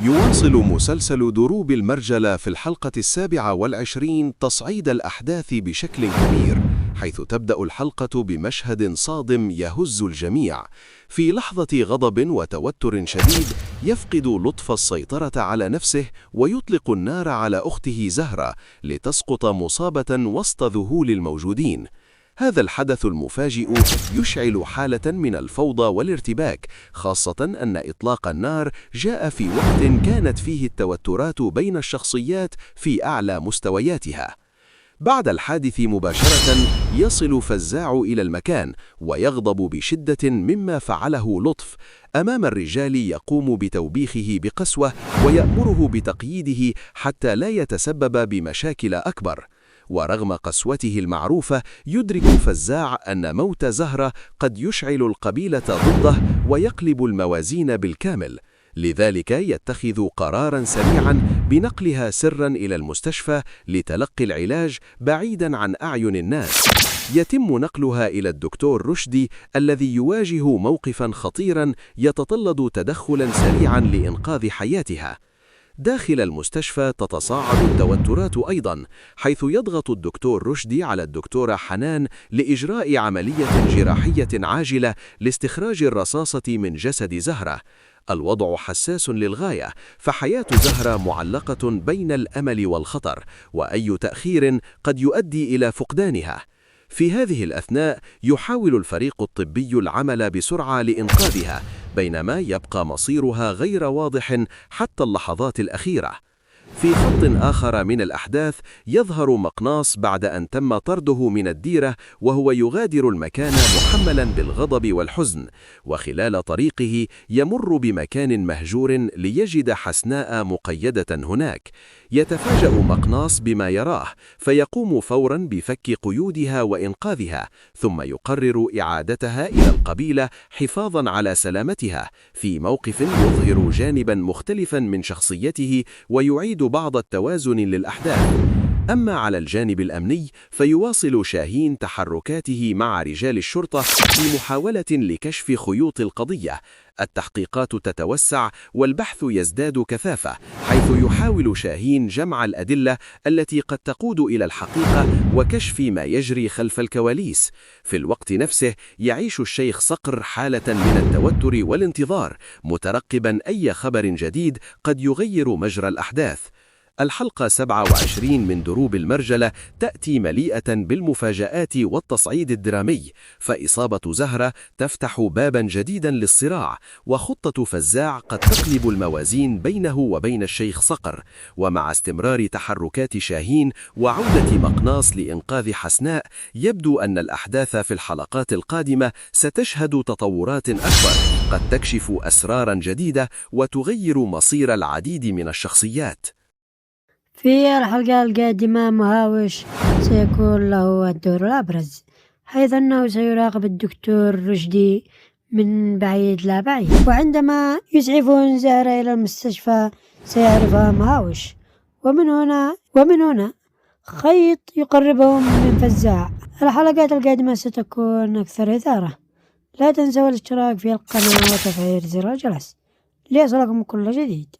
يواصل مسلسل دروب المرجلة في الحلقة 27 تصعيد الأحداث بشكل كبير، حيث تبدأ الحلقة بمشهد صادم يهز الجميع. في لحظة غضب وتوتر شديد يفقد لطفى السيطرة على نفسه ويطلق النار على أخته زهرة لتسقط مصابة وسط ذهول الموجودين. هذا الحدث المفاجئ يشعل حالة من الفوضى والارتباك، خاصة أن إطلاق النار جاء في وقت كانت فيه التوترات بين الشخصيات في أعلى مستوياتها. بعد الحادث مباشرة يصل فزاع إلى المكان ويغضب بشدة مما فعله لطف أمام الرجال، يقوم بتوبيخه بقسوة ويأمره بتقييده حتى لا يتسبب بمشاكل أكبر. ورغم قسوته المعروفة يدرك فزاع أن موت زهرة قد يشعل القبيلة ضده ويقلب الموازين بالكامل، لذلك يتخذ قراراً سريعاً بنقلها سراً إلى المستشفى لتلقي العلاج بعيداً عن أعين الناس. يتم نقلها إلى الدكتور رشدي الذي يواجه موقفاً خطيراً يتطلب تدخلاً سريعاً لإنقاذ حياتها. داخل المستشفى تتصاعد التوترات أيضاً، حيث يضغط الدكتور رشدي على الدكتورة حنان لإجراء عملية جراحية عاجلة لاستخراج الرصاصة من جسد زهرة. الوضع حساس للغاية، فحياة زهرة معلقة بين الأمل والخطر، وأي تأخير قد يؤدي إلى فقدانها. في هذه الأثناء يحاول الفريق الطبي العمل بسرعة لإنقاذها، بينما يبقى مصيرها غير واضح حتى اللحظات الأخيرة. في خط آخر من الأحداث يظهر مقناص بعد أن تم طرده من الديرة وهو يغادر المكان محملا بالغضب والحزن، وخلال طريقه يمر بمكان مهجور ليجد حسناء مقيدة هناك. يتفاجأ مقناص بما يراه فيقوم فورا بفك قيودها وإنقاذها، ثم يقرر إعادتها إلى القبيلة حفاظا على سلامتها، في موقف يظهر جانبا مختلفا من شخصيته ويعيد بعض التوازن للأحداث. أما على الجانب الأمني فيواصل شاهين تحركاته مع رجال الشرطة في محاولة لكشف خيوط القضية. التحقيقات تتوسع والبحث يزداد كثافة، حيث يحاول شاهين جمع الأدلة التي قد تقود إلى الحقيقة وكشف ما يجري خلف الكواليس. في الوقت نفسه يعيش الشيخ صقر حالة من التوتر والانتظار، مترقبا أي خبر جديد قد يغير مجرى الأحداث. الحلقة 27 من دروب المرجلة تأتي مليئة بالمفاجآت والتصعيد الدرامي، فإصابة زهرة تفتح بابا جديدا للصراع، وخطة فزاع قد تقلب الموازين بينه وبين الشيخ صقر. ومع استمرار تحركات شاهين وعودة مقناص لإنقاذ حسناء، يبدو أن الأحداث في الحلقات القادمة ستشهد تطورات أكبر قد تكشف أسرارا جديدة وتغير مصير العديد من الشخصيات. في الحلقة القادمة مهاوش سيكون له الدور الأبرز، حيث أنه سيراقب الدكتور رشدي من بعيد لا بعيد، وعندما يسعفون زهرة إلى المستشفى سيعرفها مهاوش، ومن هنا خيط يقربهم من فزاع. الحلقات القادمة ستكون أكثر إثارة. لا تنسوا الاشتراك في القناة وتفعيل زر الجرس ليصلكم كل جديد.